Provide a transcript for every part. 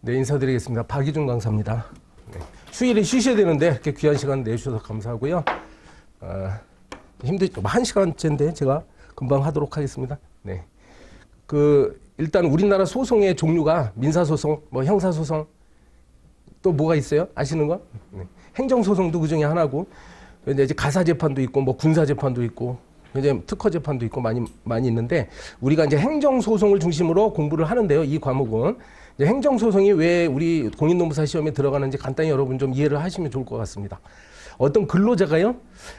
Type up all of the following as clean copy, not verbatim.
네, 인사드리겠습니다. 박희준 강사입니다. 네, 휴일에 쉬셔야 되는데 이렇게 귀한 시간 내주셔서 감사하고요. 힘들죠. 1시간째인데 제가 금방 하도록 하겠습니다. 네, 일단 우리나라 소송의 종류가 민사소송, 뭐 형사소송, 또 뭐가 있어요? 아시는 거? 네. 행정소송도 그 중에 하나고, 이제 가사재판도 있고, 뭐 군사재판도 있고, 이제 특허재판도 있고 많이 있는데, 우리가 이제 행정소송을 중심으로 공부를 하는데요. 이 과목은. 이제 행정소송이 왜 우리 공인노무사 시험에 들어가는지 간단히 여러분 좀 이해를 하시면 좋을 것 같습니다. 어떤 근로자가요,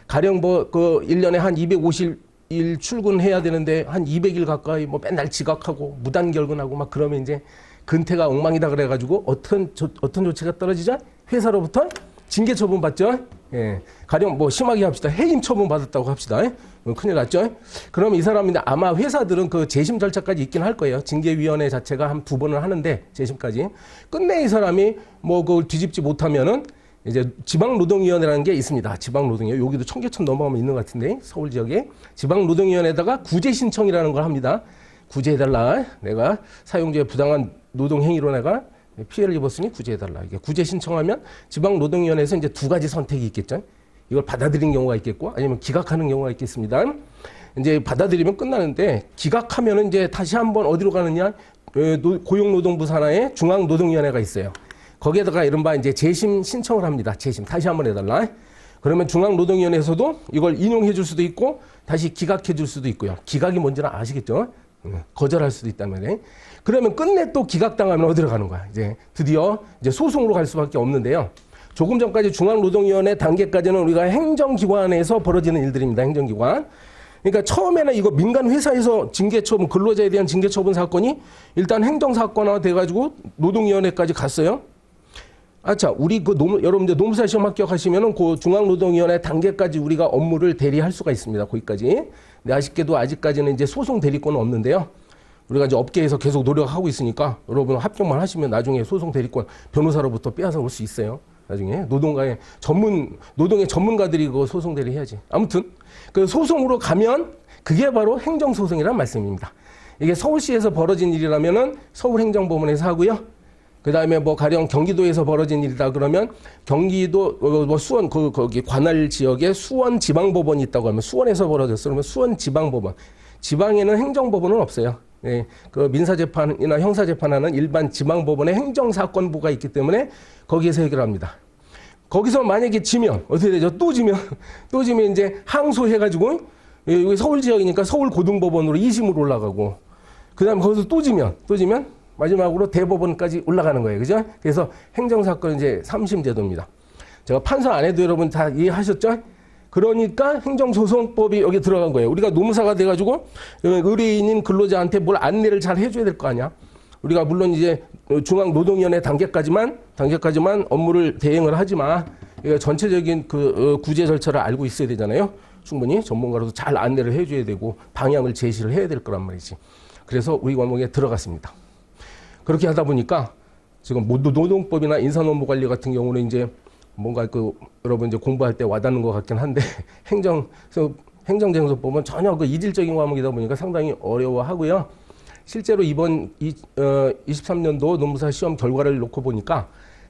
가령 1년에 한 250일 출근해야 되는데, 한 200일 가까이 맨날 지각하고, 무단결근하고 막 그러면 이제 근태가 엉망이다 그래가지고, 어떤 조치가 떨어지자? 회사로부터 징계 처분 받죠? 예. 가령 심하게 합시다. 해임 처분 받았다고 합시다. 큰일 났죠? 그럼 이 사람인데 아마 회사들은 그 재심 절차까지 있긴 할 거예요. 징계위원회 자체가 한 2번을 하는데, 재심까지. 끝내 이 사람이 그걸 뒤집지 못하면은 이제 지방노동위원회라는 게 있습니다. 지방노동위원회. 여기도 청계천 넘어가면 있는 것 같은데, 서울 지역에. 지방노동위원회에다가 구제 신청이라는 걸 합니다. 구제해달라. 내가 사용자의 부당한 노동행위로 내가 피해를 입었으니 구제해달라. 이게 구제 신청하면 지방노동위원회에서 이제 2가지 선택이 있겠죠. 이걸 받아들이는 경우가 있겠고, 아니면 기각하는 경우가 있겠습니다. 이제 받아들이면 끝나는데, 기각하면은 이제 다시 한번 어디로 가느냐? 고용노동부 산하에 중앙노동위원회가 있어요. 거기에다가 이른바 이제 재심 신청을 합니다. 재심. 다시 한번 해달라. 그러면 중앙노동위원회에서도 이걸 인용해 줄 수도 있고, 다시 기각해 줄 수도 있고요. 기각이 뭔지는 아시겠죠? 거절할 수도 있단 말이에요. 그러면 끝내 또 기각당하면 어디로 가는 거야? 이제 드디어 이제 소송으로 갈 수밖에 없는데요. 조금 전까지 중앙노동위원회 단계까지는 우리가 행정기관에서 벌어지는 일들입니다. 행정기관. 그러니까 처음에는 이거 민간 회사에서 징계처분, 근로자에 대한 징계처분 사건이 일단 행정사건화 돼가지고 노동위원회까지 갔어요. 우리 여러분들 노무사 시험 합격하시면은 그 중앙노동위원회 단계까지 우리가 업무를 대리할 수가 있습니다. 거기까지. 근데 아쉽게도 아직까지는 이제 소송 대리권은 없는데요. 우리가 이제 업계에서 계속 노력하고 있으니까 여러분 합격만 하시면 나중에 소송 대리권 변호사로부터 빼앗아 올 수 있어요. 나중에 노동의 전문가들이 그 소송 대리 해야지. 아무튼 그 소송으로 가면 그게 바로 행정소송이란 말씀입니다. 이게 서울시에서 벌어진 일이라면은 서울행정법원에서 하고요. 그 다음에 가령 경기도에서 벌어진 일이다 그러면 경기도 수원 거기 관할 지역에 수원 지방법원이 있다고 하면 수원에서 벌어졌어 그러면 수원 지방법원. 지방에는 행정법원은 없어요. 네, 그 민사재판이나 형사재판하는 일반 지방법원의 행정사건부가 있기 때문에 거기에서 해결합니다. 거기서 만약에 지면 어떻게 되죠? 또 지면 이제 항소해가지고 여기 서울 지역이니까 서울고등법원으로 2심으로 올라가고, 그 다음에 거기서 또 지면 마지막으로 대법원까지 올라가는 거예요. 그죠? 그래서 행정사건 이제 3심 제도입니다. 제가 판사 안 해도 여러분 다 이해하셨죠? 그러니까 행정소송법이 여기 들어간 거예요. 우리가 노무사가 돼가지고 의뢰인인 근로자한테 뭘 안내를 잘 해줘야 될 거 아니야. 우리가 물론 이제 중앙노동위원회 단계까지만 업무를 대행을 하지만 전체적인 구제 절차를 알고 있어야 되잖아요. 충분히 전문가로서 잘 안내를 해줘야 되고 방향을 제시를 해야 될 거란 말이지. 그래서 우리 과목에 들어갔습니다. 그렇게 하다 보니까 지금 노동법이나 인사노무관리 같은 경우는 이제 뭔가 여러분 이제 공부할 때 와닿는 것 같긴 한데, 행정쟁소법은 전혀 이질적인 과목이다 보니까 상당히 어려워하고요. 실제로 이번 23년도 노무사 시험 결과를 놓고 보니까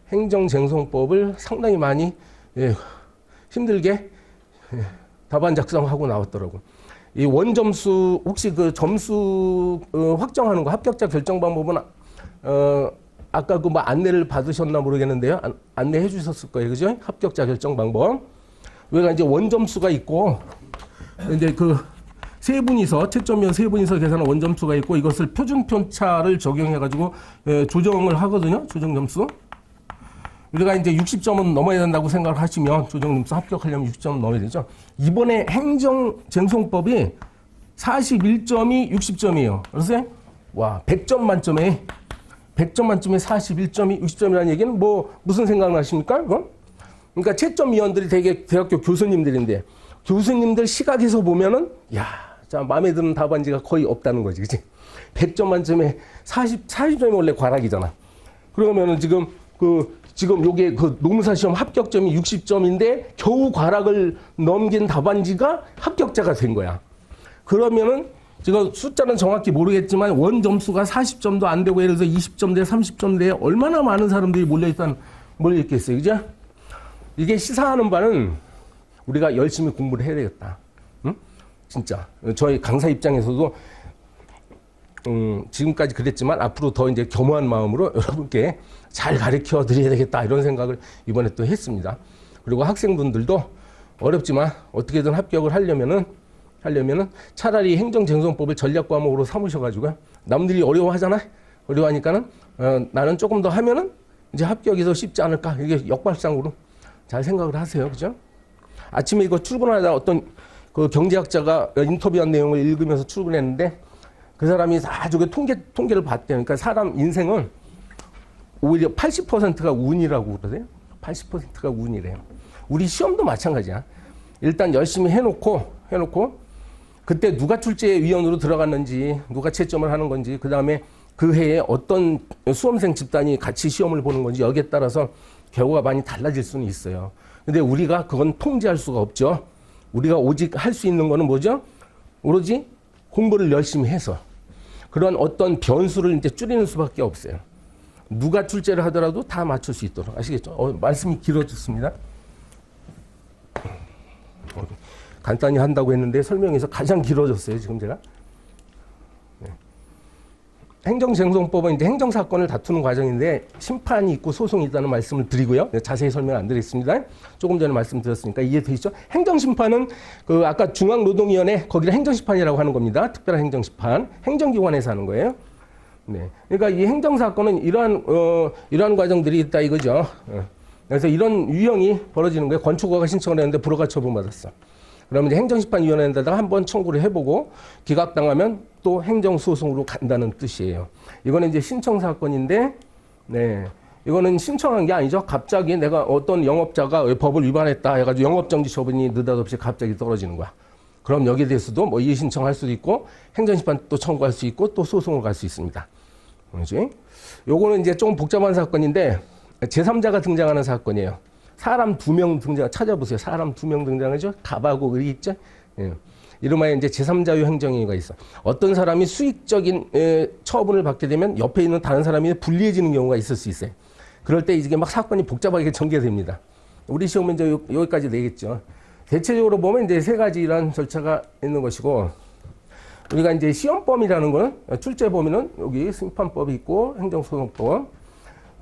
행정쟁송법을 상당히 많이 힘들게 답안 작성하고 나왔더라고요. 이 원점수, 혹시 점수 확정하는 거, 합격자 결정 방법은 아까 안내를 받으셨나 모르겠는데요. 안내해 주셨을 거예요. 그죠? 합격자 결정 방법. 왜가 이제 원점수가 있고, 이제 세 분이서, 채점위원 3분이서 계산한 원점수가 있고, 이것을 표준편차를 적용해가지고, 조정을 하거든요. 조정점수. 우리가 이제 60점은 넘어야 된다고 생각을 하시면, 조정점수 합격하려면 60점 넘어야 되죠. 이번에 행정쟁송법이 41점이 60점이에요. 그래서, 100점 만점에 41점이 60점이라는 얘기는 무슨 생각 나십니까? 그러니까 채점위원들이 되게 대학교 교수님들인데, 교수님들 시각에서 보면은, 마음에 드는 답안지가 거의 없다는 거지, 그치? 100점 만점에 40점이 원래 과락이잖아. 그러면은 지금 요게 노무사 시험 합격점이 60점인데, 겨우 과락을 넘긴 답안지가 합격자가 된 거야. 그러면은 제가 숫자는 정확히 모르겠지만 원 점수가 40점도 안 되고 예를 들어서 20점대, 30점대에 얼마나 많은 사람들이 몰려있겠어요. 그죠? 이게 시사하는 바는 우리가 열심히 공부를 해야 되겠다. 응? 진짜. 저희 강사 입장에서도 지금까지 그랬지만 앞으로 더 이제 겸허한 마음으로 여러분께 잘 가르쳐 드려야 되겠다. 이런 생각을 이번에 또 했습니다. 그리고 학생분들도 어렵지만 어떻게든 합격을 하려면은 차라리 행정쟁송법을 전략 과목으로 삼으셔가지고 남들이 어려워하잖아. 어려워하니까는 나는 조금 더 하면은 이제 합격이 더 쉽지 않을까. 이게 역발상으로 잘 생각을 하세요. 그죠? 아침에 이거 출근하다 어떤 그 경제학자가 인터뷰한 내용을 읽으면서 출근했는데 그 사람이 아주 통계를 봤대요. 그러니까 사람 인생은 오히려 80%가 운이라고 그러세요. 80%가 운이래요. 우리 시험도 마찬가지야. 일단 열심히 해놓고 그때 누가 출제위원으로 들어갔는지 누가 채점을 하는 건지 그 다음에 그 해에 어떤 수험생 집단이 같이 시험을 보는 건지 여기에 따라서 결과가 많이 달라질 수는 있어요. 근데 우리가 그건 통제할 수가 없죠. 우리가 오직 할 수 있는 거는 뭐죠? 오로지 공부를 열심히 해서 그런 어떤 변수를 이제 줄이는 수밖에 없어요. 누가 출제를 하더라도 다 맞출 수 있도록. 아시겠죠? 말씀이 길어졌습니다. 간단히 한다고 했는데 설명에서 가장 길어졌어요, 지금 제가. 네. 행정쟁송법은 이제 행정사건을 다투는 과정인데 심판이 있고 소송이 있다는 말씀을 드리고요. 자세히 설명 안 드리겠습니다. 조금 전에 말씀드렸으니까 이해되시죠? 행정심판은 그 아까 중앙노동위원회 거기를 행정심판이라고 하는 겁니다. 특별한 행정심판. 행정기관에서 하는 거예요. 네. 그러니까 이 행정사건은 이러한 과정들이 있다 이거죠. 그래서 이런 유형이 벌어지는 거예요. 건축허가 신청을 했는데 불허가 처분받았어. 그러면 이제 행정심판위원회에다가 한번 청구를 해보고 기각당하면 또 행정소송으로 간다는 뜻이에요. 이거는 이제 신청사건인데, 네. 이거는 신청한 게 아니죠. 갑자기 내가 어떤 영업자가 법을 위반했다 해가지고 영업정지 처분이 느닷없이 갑자기 떨어지는 거야. 그럼 여기에 대해서도 뭐 이의신청할 수도 있고 행정심판 또 청구할 수 있고 또 소송을 갈 수 있습니다. 그렇지? 요거는 이제 좀 복잡한 사건인데 제3자가 등장하는 사건이에요. 사람 2명 찾아보세요. 사람 2명 등장하죠. 갑하고 의 있죠. 예. 이름하여 이제 제3자유 행정행위가 있어. 어떤 사람이 수익적인 처분을 받게 되면 옆에 있는 다른 사람이 불리해지는 경우가 있을 수 있어요. 그럴 때 이게 막 사건이 복잡하게 전개됩니다. 우리 시험은 이제 여기까지 내겠죠. 대체적으로 보면 이제 3가지 이런 절차가 있는 것이고, 우리가 이제 시험범위라는 거는 출제 범위는 여기 심판법이 있고 행정소송법.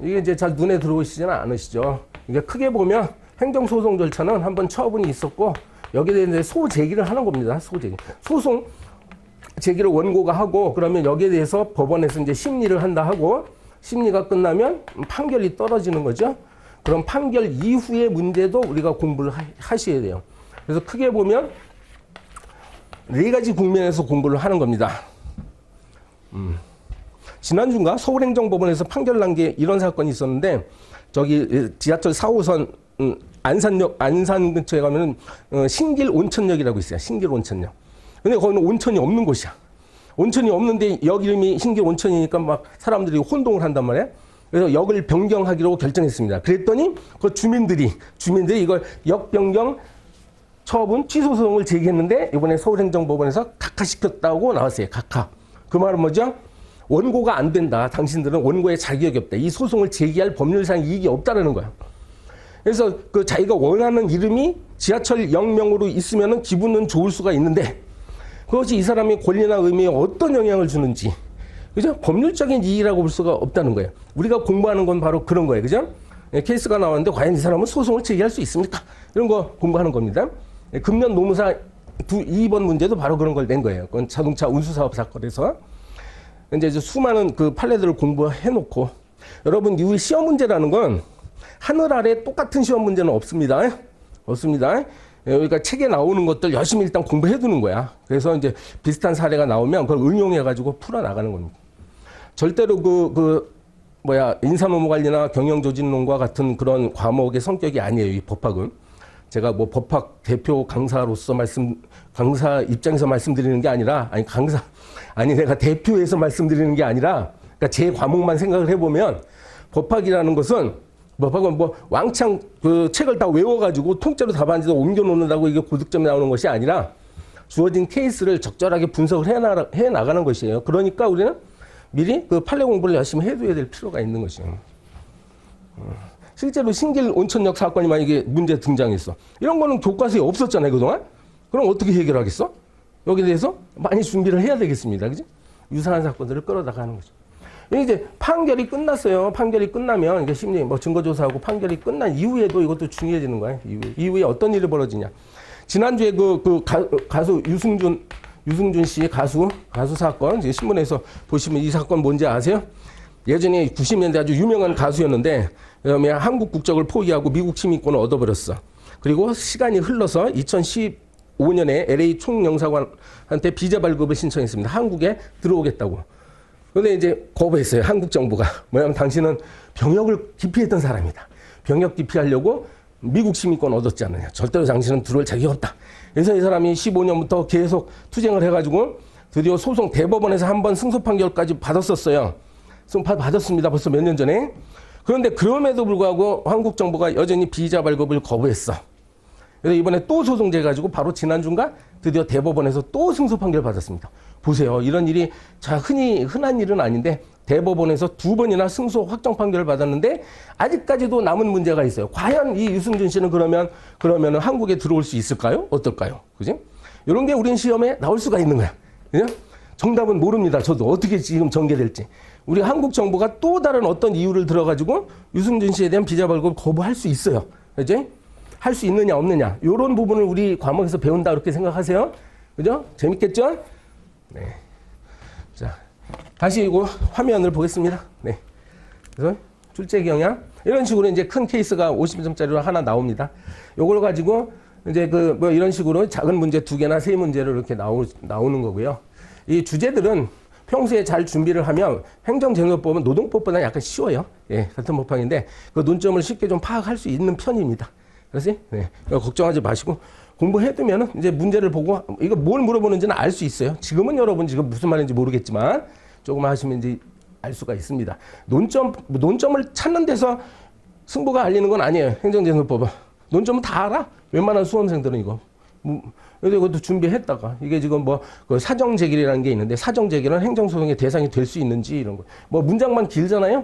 이게 이제 잘 눈에 들어오시지는 않으시죠. 이게 크게 보면 행정소송 절차는 한번 처분이 있었고 여기에 대해서 소제기를 하는 겁니다. 소제기. 소송 제기를 원고가 하고 그러면 여기에 대해서 법원에서 이제 심리를 한다 하고 심리가 끝나면 판결이 떨어지는 거죠. 그럼 판결 이후의 문제도 우리가 공부를 하셔야 돼요. 그래서 크게 보면 4가지 국면에서 공부를 하는 겁니다. 지난주인가 서울행정법원에서 판결 난 게 이런 사건이 있었는데 저기 지하철 4호선 안산 근처에 가면은 신길 온천역이라고 있어요. 신길 온천역. 근데 거기는 온천이 없는 곳이야. 온천이 없는데 역 이름이 신길 온천이니까 막 사람들이 혼동을 한단 말이야. 그래서 역을 변경하기로 결정했습니다. 그랬더니 그 주민들이 이걸 역 변경 처분 취소 소송을 제기했는데 이번에 서울행정법원에서 각하시켰다고 나왔어요. 각하. 그 말은 뭐죠? 원고가 안 된다. 당신들은 원고에 자격이 없다. 이 소송을 제기할 법률상 이익이 없다라는 거야. 그래서 그 자기가 원하는 이름이 지하철 역명으로 있으면은 기분은 좋을 수가 있는데 그것이 이 사람의 권리나 의미에 어떤 영향을 주는지, 그죠? 법률적인 이익이라고 볼 수가 없다는 거예요. 우리가 공부하는 건 바로 그런 거예요. 그죠? 케이스가 나왔는데 과연 이 사람은 소송을 제기할 수 있습니까? 이런 거 공부하는 겁니다. 금년 노무사 2번 문제도 바로 그런 걸 낸 거예요. 그건 자동차 운수사업 사건에서. 이제 수많은 그 판례들을 공부해놓고, 여러분, 이 시험 문제라는 건 하늘 아래 똑같은 시험 문제는 없습니다. 없습니다. 그러니까 책에 나오는 것들 열심히 일단 공부해 두는 거야. 그래서 이제 비슷한 사례가 나오면 그걸 응용해가지고 풀어나가는 겁니다. 절대로 인사노무관리나 경영조직론과 같은 그런 과목의 성격이 아니에요, 이 법학은. 제가 뭐 법학 대표 강사로서 강사 입장에서 말씀드리는 게 아니라, 내가 대표에서 말씀드리는 게 아니라, 그러니까 제 과목만 생각을 해보면, 법학은 뭐 왕창 그 책을 다 외워가지고 통째로 답안지도 옮겨놓는다고 이게 고득점이 나오는 것이 아니라, 주어진 케이스를 적절하게 분석을 해 나가는 것이에요. 그러니까 우리는 미리 그 판례 공부를 열심히 해둬야 될 필요가 있는 것이에요. 실제로 신길 온천역 사건이 만약에 문제 등장했어. 이런 거는 교과서에 없었잖아요, 그동안. 그럼 어떻게 해결하겠어? 여기에 대해서 많이 준비를 해야 되겠습니다. 그지? 유사한 사건들을 끌어나가는 거죠. 이제 판결이 끝났어요. 판결이 끝나면 이제 심리 뭐 증거조사하고 판결이 끝난 이후에도 이것도 중요해지는 거예요. 이후에 어떤 일이 벌어지냐. 지난주에 가수 유승준 씨 가수 사건 이제 신문에서 보시면 이 사건 뭔지 아세요? 예전에 90년대 아주 유명한 가수였는데 그다음에 한국 국적을 포기하고 미국 시민권을 얻어버렸어. 그리고 시간이 흘러서 2015년에 LA 총영사관한테 비자 발급을 신청했습니다. 한국에 들어오겠다고. 그런데 이제 거부했어요. 한국 정부가. 뭐냐면 당신은 병역을 기피했던 사람이다. 병역 기피하려고 미국 시민권 얻었지 않느냐. 절대로 당신은 들어올 자격이 없다. 그래서 이 사람이 15년부터 계속 투쟁을 해가지고 드디어 소송 대법원에서 한번 승소 판결까지 받았었어요. 받았습니다. 벌써 몇 년 전에. 그런데 그럼에도 불구하고 한국 정부가 여전히 비자 발급을 거부했어. 그래서 이번에 또 소송제 가지고 바로 지난주인가 드디어 대법원에서 또 승소 판결 받았습니다. 보세요. 이런 일이 흔한 일은 아닌데 대법원에서 2번이나 승소 확정 판결을 받았는데 아직까지도 남은 문제가 있어요. 과연 이 유승준 씨는 그러면 한국에 들어올 수 있을까요? 어떨까요? 그지? 이런 게 우린 시험에 나올 수가 있는 거야. 그죠? 정답은 모릅니다. 저도 어떻게 지금 전개될지. 우리 한국 정부가 또 다른 어떤 이유를 들어가지고 유승준 씨에 대한 비자 발급을 거부할 수 있어요. 그지? 할 수 있느냐 없느냐. 이런 부분을 우리 과목에서 배운다 그렇게 생각하세요. 그죠? 재밌겠죠? 네. 자, 다시 이거 화면을 보겠습니다. 네. 그래서 출제 경향. 이런 식으로 이제 큰 케이스가 50점짜리로 하나 나옵니다. 요걸 가지고 이제 뭐 이런 식으로 작은 문제 2개나 3문제를 이렇게 나오는 거고요. 이 주제들은 평소에 잘 준비를 하면 행정제도법은 노동법보다 약간 쉬워요. 예, 같은 법학인데 그 논점을 쉽게 좀 파악할 수 있는 편입니다. 그렇지? 네. 걱정하지 마시고 공부해두면은 이제 문제를 보고 이거 뭘 물어보는지는 알 수 있어요. 지금은 여러분 지금 무슨 말인지 모르겠지만 조금 하시면 이제 알 수가 있습니다. 논점을 찾는 데서 승부가 알리는 건 아니에요. 행정제도법은. 논점은 다 알아. 웬만한 수험생들은 이거. 그래서 이것도 준비했다가 이게 지금 그 사정제기라는 게 있는데 사정제기는 행정소송의 대상이 될 수 있는지 이런 거. 뭐 문장만 길잖아요.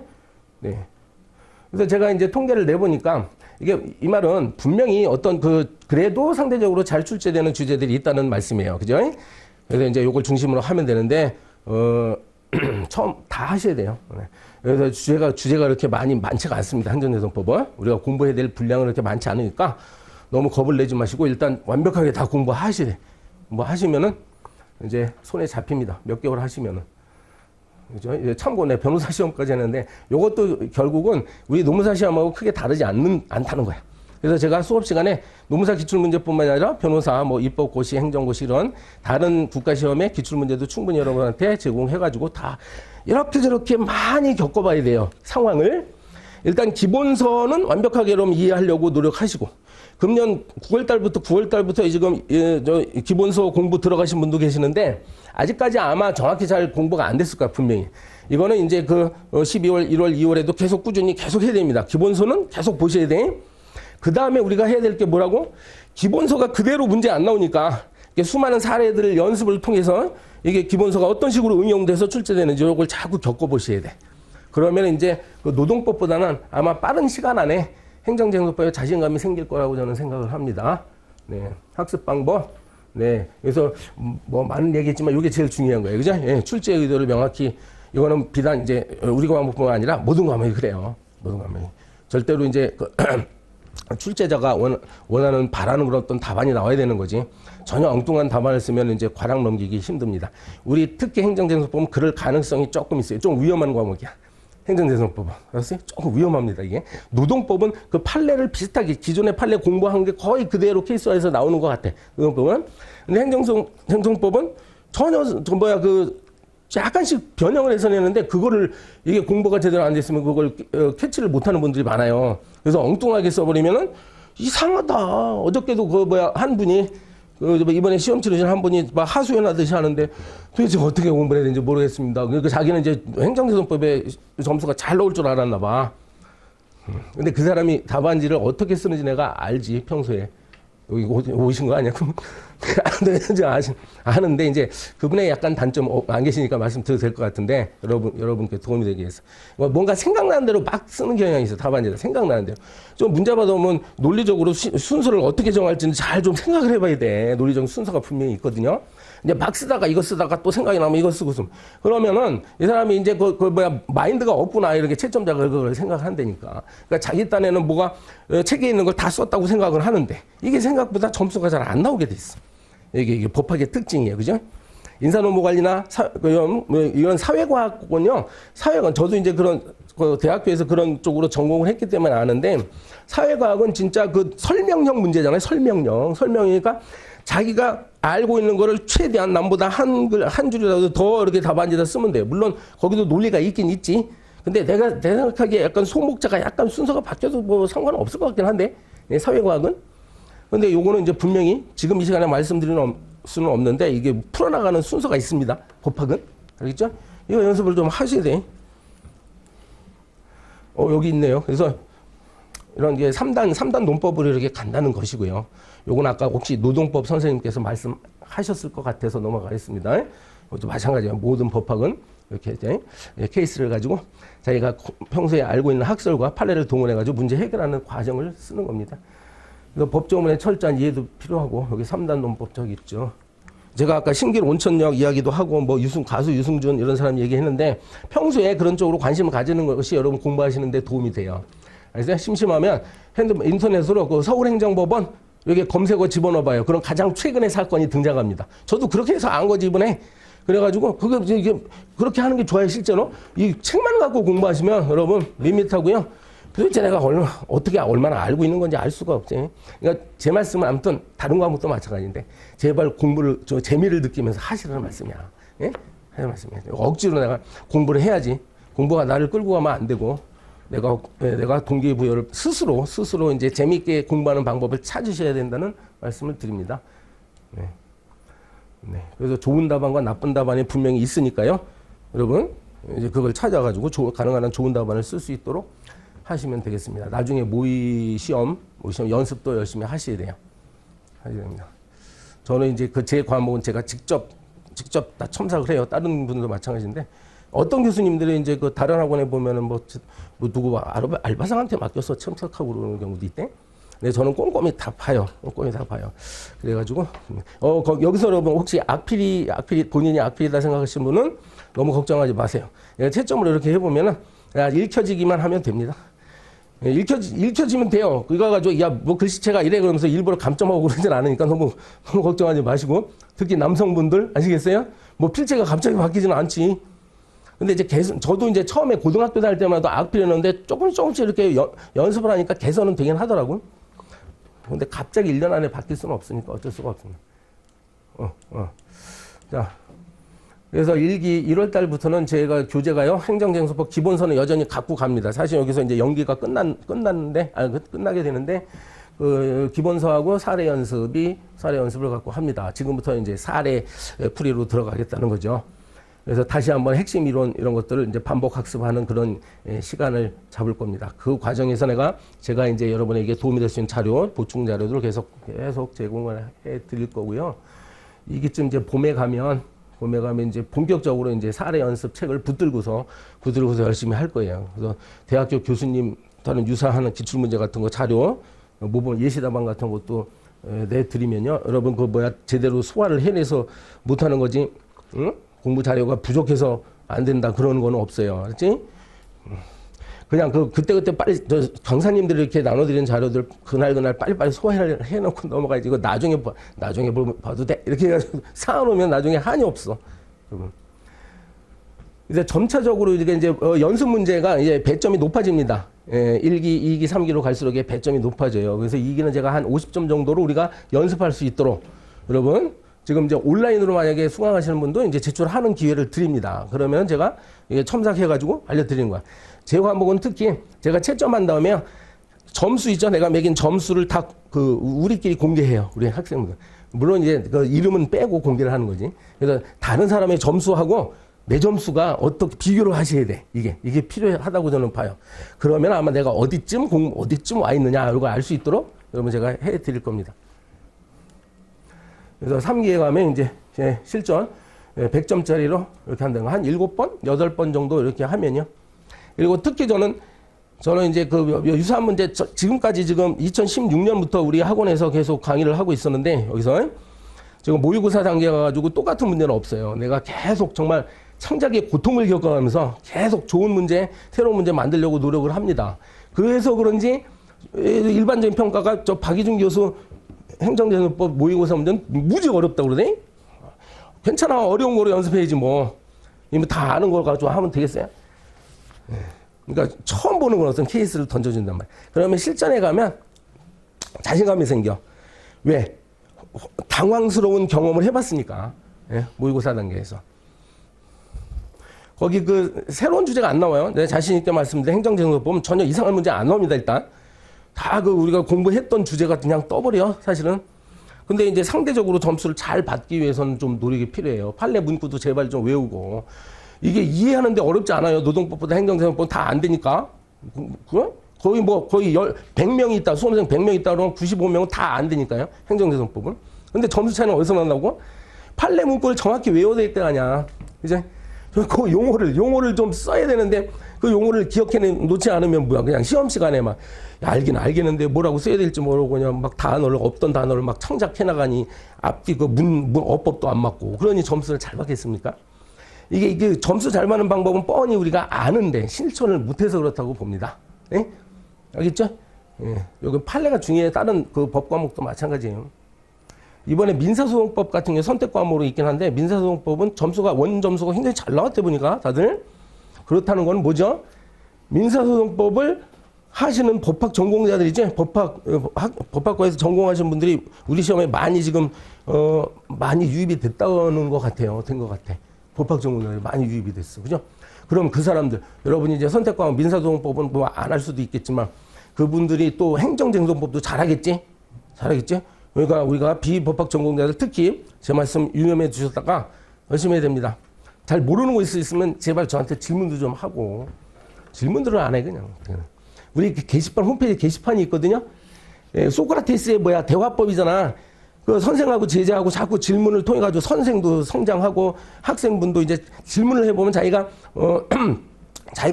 네. 그래서 제가 이제 통계를 내보니까 이게 이 말은 분명히 어떤 그래도 상대적으로 잘 출제되는 주제들이 있다는 말씀이에요. 그죠? 그래서 이제 이걸 중심으로 하면 되는데 처음 다 하셔야 돼요. 네. 그래서 주제가 그렇게 많지가 않습니다. 행정제도법은 우리가 공부해야 될 분량은 그렇게 많지 않으니까 너무 겁을 내지 마시고 일단 완벽하게 다 공부하시래. 뭐 하시면은 이제 손에 잡힙니다. 몇 개월 하시면은. 그죠? 참고 내 변호사 시험까지 했는데 이것도 결국은 우리 노무사 시험하고 크게 다르지 않다는 거야. 그래서 제가 수업 시간에 노무사 기출문제뿐만 아니라 변호사, 뭐 입법고시, 행정고시 이런 다른 국가시험의 기출문제도 충분히 여러분한테 제공해가지고 다 이렇게 저렇게 많이 겪어봐야 돼요. 상황을. 일단 기본서는 완벽하게 여러분 이해하려고 노력하시고 금년 9월달부터 지금 기본서 공부 들어가신 분도 계시는데 아직까지 아마 정확히 잘 공부가 안 됐을 거야 분명히. 이거는 이제 12월, 1월, 2월에도 계속 꾸준히 계속 해야 됩니다. 기본서는 계속 보셔야 돼. 그 다음에 우리가 해야 될 게 뭐라고? 기본서가 그대로 문제 안 나오니까 수많은 사례들을 연습을 통해서 이게 기본서가 어떤 식으로 응용돼서 출제되는지 이걸 자꾸 겪어보셔야 돼. 그러면 이제 노동법보다는 아마 빠른 시간 안에 행정제도법에 자신감이 생길 거라고 저는 생각을 합니다. 네. 학습 방법. 네. 그래서 뭐 많은 얘기했지만 이게 제일 중요한 거예요. 그죠? 예. 출제 의도를 명확히 이거는 비단 이제 우리 과목뿐만 아니라 모든 과목이 그래요. 모든 과목이. 절대로 이제 출제자가 원하는 바라는 그런 어떤 답안이 나와야 되는 거지. 전혀 엉뚱한 답안을 쓰면 이제 과락 넘기기 힘듭니다. 우리 특히 행정제도법은 그럴 가능성이 조금 있어요. 좀 위험한 과목이야. 행정제도법은. 알았어요? 조금 위험합니다, 이게. 노동법은 그 판례를 비슷하게, 기존의 판례 공부한 게 거의 그대로 케이스화해서 나오는 것 같아. 노동법은. 근데 행정법은 전혀, 약간씩 변형을 해서 내는데, 그거를, 이게 공부가 제대로 안 됐으면 그걸 캐치를 못 하는 분들이 많아요. 그래서 엉뚱하게 써버리면은, 이상하다. 어저께도 한 분이, 이번에 시험 치르신 한 분이 막 하소연하듯이 하는데 도대체 어떻게 공부를 해야 되는지 모르겠습니다. 그러니까 자기는 이제 행정제도법에 점수가 잘 나올 줄 알았나 봐. 근데 그 사람이 답안지를 어떻게 쓰는지 내가 알지, 평소에. 여기 오신 거 아니야? 아는데 이제 그분의 약간 단점 안 계시니까 말씀드려도 될 것 같은데 여러분께 도움이 되기 위해서 뭔가 생각나는 대로 막 쓰는 경향이 있어. 답안지에다 생각나는 대로 좀 문제 받아오면 논리적으로 순서를 어떻게 정할지는 잘 좀 생각을 해봐야 돼. 논리적 순서가 분명히 있거든요. 이제 막 쓰다가 이거 쓰다가 또 생각이 나면 이거 쓰고 쓰면 그러면은 이 사람이 이제 마인드가 없구나 이렇게 채점자가 그걸 생각한다니까. 그러니까 자기 딴에는 뭐가 책에 있는 걸 다 썼다고 생각을 하는데 이게 생각보다 점수가 잘 안 나오게 돼 있어. 이게 법학의 특징이에요, 그죠? 인사노무관리나 이런 사회과학은요. 사회과학 저도 이제 그런 대학교에서 그런 쪽으로 전공을 했기 때문에 아는데 사회과학은 진짜 그 설명형 문제잖아요. 설명이니까 자기가 알고 있는 거를 최대한 남보다 한 줄이라도 더 이렇게 답안지에다 쓰면 돼요. 물론 거기도 논리가 있긴 있지. 근데 내가 생각하기에 약간 소목자가 약간 순서가 바뀌어도 뭐 상관은 없을 것 같긴 한데 사회과학은. 근데 요거는 이제 분명히 지금 이 시간에 말씀드리는 수는 없는데 이게 풀어나가는 순서가 있습니다. 법학은. 알겠죠? 이거 연습을 좀 하셔야 돼. 여기 있네요. 그래서 이런 게 3단 논법으로 이렇게 간다는 것이고요. 요건 아까 혹시 노동법 선생님께서 말씀하셨을 것 같아서 넘어가겠습니다. 이것도 마찬가지예요. 모든 법학은 이렇게 이제 케이스를 가지고 자기가 평소에 알고 있는 학설과 판례를 동원해가지고 문제 해결하는 과정을 쓰는 겁니다. 그래서 법조문의 철저한 이해도 필요하고 여기 3단 논법 저기 있죠. 제가 아까 신길 온천역 이야기도 하고 뭐 가수 유승준 이런 사람 얘기했는데 평소에 그런 쪽으로 관심을 가지는 것이 여러분 공부하시는 데 도움이 돼요. 그래서 심심하면 인터넷으로 그 서울행정법원 여기 검색어 집어넣어봐요. 그럼 가장 최근의 사건이 등장합니다. 저도 그렇게 해서 안 거지 이번에. 그래가지고 이게 그렇게 하는 게 좋아요. 실제로 이 책만 갖고 공부하시면 여러분 밋밋하고요. 도대체 내가 얼마나 알고 있는 건지 알 수가 없지. 그러니까 제 말씀은 아무튼 다른 과목도 마찬가지인데 제발 공부를 재미를 느끼면서 하시라는 말씀이야. 예? 하는 말씀이야. 억지로 내가 공부를 해야지. 공부가 나를 끌고 가면 안 되고 내가 동기부여를 스스로 이제 재미있게 공부하는 방법을 찾으셔야 된다는 말씀을 드립니다. 네. 네. 그래서 좋은 답안과 나쁜 답안이 분명히 있으니까요. 여러분 이제 그걸 찾아가지고 가능한 한 좋은 답안을 쓸 수 있도록 하시면 되겠습니다. 나중에 모의 시험 연습도 열심히 하셔야 돼요. 하셔야 됩니다. 저는 이제 제 과목은 제가 직접 다 첨삭을 해요. 다른 분들도 마찬가지인데 어떤 교수님들이 이제 그 다른 학원에 보면은 누구 알바생한테 맡겨서 첨삭하고 그러는 경우도 있대. 근데 저는 꼼꼼히 다 봐요. 그래가지고 여기서 여러분 혹시 악필이 본인이 악필이다 생각하시는 분은 너무 걱정하지 마세요. 채점을 이렇게 해보면은 읽혀지기만 하면 됩니다. 읽혀지면 돼요. 그거 가지고 뭐 글씨체가 이래 그러면서 일부러 감점하고 그러진 않으니까 너무 걱정하지 마시고 특히 남성분들 아시겠어요? 뭐 필체가 갑자기 바뀌지는 않지. 근데 이제 저도 이제 처음에 고등학교 다닐 때마다 악필이었는데 조금씩 이렇게 연습을 하니까 개선은 되긴 하더라고요. 근데 갑자기 1년 안에 바뀔 수는 없으니까 어쩔 수가 없습니다. 자. 그래서 1월 달부터는 제가 교재가요, 행정쟁서법 기본서는 여전히 갖고 갑니다. 사실 여기서 이제 연기가 끝나게 되는데, 기본서하고 사례 연습을 갖고 합니다. 지금부터 이제 사례 풀이로 들어가겠다는 거죠. 그래서 다시 한번 핵심 이론 이런 것들을 이제 반복 학습하는 그런 시간을 잡을 겁니다. 그 과정에서 제가 이제 여러분에게 도움이 될 수 있는 자료, 보충 자료들을 계속 제공을 해 드릴 거고요. 이게쯤 이제 봄에 가면 이제 본격적으로 이제 사례 연습 책을 붙들고서 열심히 할 거예요. 그래서 대학교 교수님과는 유사한 기출문제 같은 거 자료, 모범 예시답안 같은 것도 내드리면요. 여러분 제대로 소화를 해내서 못하는 거지, 응? 공부 자료가 부족해서 안 된다 그런 건 없어요. 알았지? 그냥 그때 빨리 강사님들이 이렇게 나눠드리는 자료들 그날 빨리 소화해놓고 넘어가야지. 이거 나중에 봐도 돼. 이렇게 해가지고 쌓아놓으면 나중에 한이 없어. 이제 점차적으로 이제 연습 문제가 이제 배점이 높아집니다. 1기, 2기, 3기로 갈수록 배점이 높아져요. 그래서 2기는 제가 한 50점 정도로 우리가 연습할 수 있도록 여러분 지금 이제 온라인으로 만약에 수강하시는 분도 이제 제출하는 기회를 드립니다. 그러면 제가 이게 첨삭해가지고 알려드리는 거야. 제 과목은 특히 제가 채점한 다음에 점수 있죠? 내가 매긴 점수를 다 우리끼리 공개해요. 우리 학생들. 물론 이제 이름은 빼고 공개를 하는 거지. 그래서 다른 사람의 점수하고 내 점수가 어떻게 비교를 하셔야 돼. 이게 필요하다고 저는 봐요. 그러면 아마 내가 어디쯤 와 있느냐 이걸 알 수 있도록 여러분 제가 해 드릴 겁니다. 그래서 3기에 가면 이제 실전 100점짜리로 이렇게 한다는 거. 한 7번, 8번 정도 이렇게 하면요. 그리고 특히 저는 이제 그 유사한 문제, 지금까지 지금 2016년부터 우리 학원에서 계속 강의를 하고 있었는데, 여기서 지금 모의고사 단계 가가지고 똑같은 문제는 없어요. 내가 계속 정말 창작의 고통을 겪어가면서 계속 좋은 문제, 새로운 문제 만들려고 노력을 합니다. 그래서 그런지 일반적인 평가가 저 박희준 교수 행정재정법 모의고사 문제는 무지 어렵다고 그러네? 괜찮아. 어려운 거로 연습해야지 뭐. 이미 다 아는 걸 가지고 하면 되겠어요? 그러니까 처음 보는 건 어떤 케이스를 던져준단 말이야. 그러면 실전에 가면 자신감이 생겨. 왜? 당황스러운 경험을 해봤으니까. 모의고사 단계에서. 거기 그 새로운 주제가 안 나와요. 내가 자신 있게 말씀드린 행정재정법 보면 전혀 이상한 문제 안 나옵니다, 일단. 다 그 우리가 공부했던 주제가 그냥 떠버려, 사실은. 근데 이제 상대적으로 점수를 잘 받기 위해서는 좀 노력이 필요해요. 판례 문구도 제발 좀 외우고. 이게 이해하는데 어렵지 않아요. 노동법보다 행정재정법 다 안 되니까. 거의 100명이 있다. 수험생 100명 있다. 그러면 95명은 다 안 되니까요. 행정재정법은. 근데 점수 차이는 어디서 난다고? 판례 문구를 정확히 외워야 될 때 아니야. 이제 그 용어를 좀 써야 되는데 그 용어를 기억해 놓지 않으면 뭐야. 그냥 시험 시간에 막 알긴 알겠는데 뭐라고 써야 될지 모르고 그냥 막 단어를 없던 단어를 막 창작해 나가니 앞뒤 그 어법도 안 맞고 그러니 점수를 잘 받겠습니까? 이게 점수 잘 받는 방법은 뻔히 우리가 아는데 실천을 못해서 그렇다고 봅니다. 예? 알겠죠? 예. 여기 판례가 중요해. 다른 그 법 과목도 마찬가지예요. 이번에 민사소송법 같은 게 선택 과목으로 있긴 한데 민사소송법은 원 점수가 굉장히 잘 나왔대 보니까 다들. 그렇다는 건 민사소송법을 하시는 법학 전공자들이지 법학과에서 전공하신 분들이 우리 시험에 많이 지금 많이 유입이 됐다는 것 같아요. 된 것 같아. 법학 전공자들이 많이 유입이 됐어. 그죠? 그럼 그 사람들, 여러분이 이제 선택과목 민사소송법은 뭐 안 할 수도 있겠지만 그분들이 또 행정쟁송법도 잘하겠지? 그러니까 우리가 비법학 전공자들 특히 제 말씀 유념해 주셨다가 열심히 해야 됩니다. 잘 모르는 거 있으면 제발 저한테 질문도 좀 하고 질문들을 안 해 그냥. 우리 게시판 홈페이지 게시판이 있거든요. 소크라테스의 대화법이잖아. 그 선생하고 제자하고 자꾸 질문을 통해 가지고 선생도 성장하고 학생분도 이제 질문을 해보면 자기가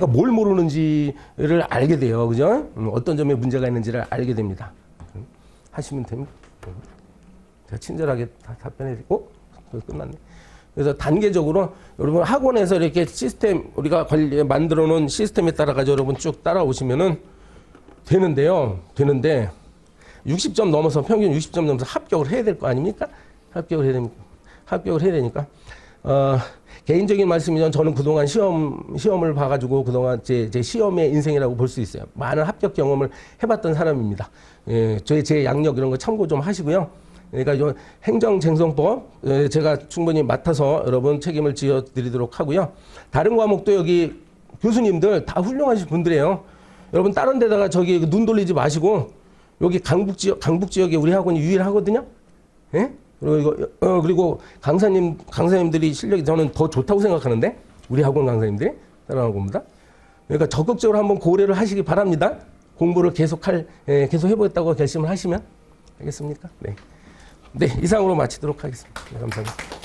뭘 모르는지를 알게 돼요. 그죠? 어떤 점에 문제가 있는지를 알게 됩니다. 하시면 됩니다. 제가 친절하게 다 답변해드리고 끝났네. 그래서 단계적으로 여러분 학원에서 이렇게 시스템 우리가 만들어 놓은 시스템에 따라 가지고 여러분 쭉 따라오시면은 되는데 60점 넘어서 평균 60점 넘어서 합격을 해야 될 거 아닙니까? 합격을 해야 되니까 개인적인 말씀이면 저는 그동안 시험을 봐가지고 그동안 제 시험의 인생이라고 볼 수 있어요. 많은 합격 경험을 해봤던 사람입니다. 예, 제 양력 이런 거 참고 좀 하시고요. 그러니까 행정쟁송법 제가 충분히 맡아서 여러분 책임을 지어드리도록 하고요. 다른 과목도 여기 교수님들 다 훌륭하신 분들이에요. 여러분 다른 데다가 눈 돌리지 마시고 여기 강북 지역에 우리 학원이 유일하거든요. 예? 그리고 강사님들이 실력이 저는 더 좋다고 생각하는데 우리 학원 강사님들이 따라가는 겁니다. 그러니까 적극적으로 한번 고려를 하시기 바랍니다. 공부를 계속 해보겠다고 결심을 하시면 알겠습니까? 네. 네, 이상으로 마치도록 하겠습니다. 네, 감사합니다.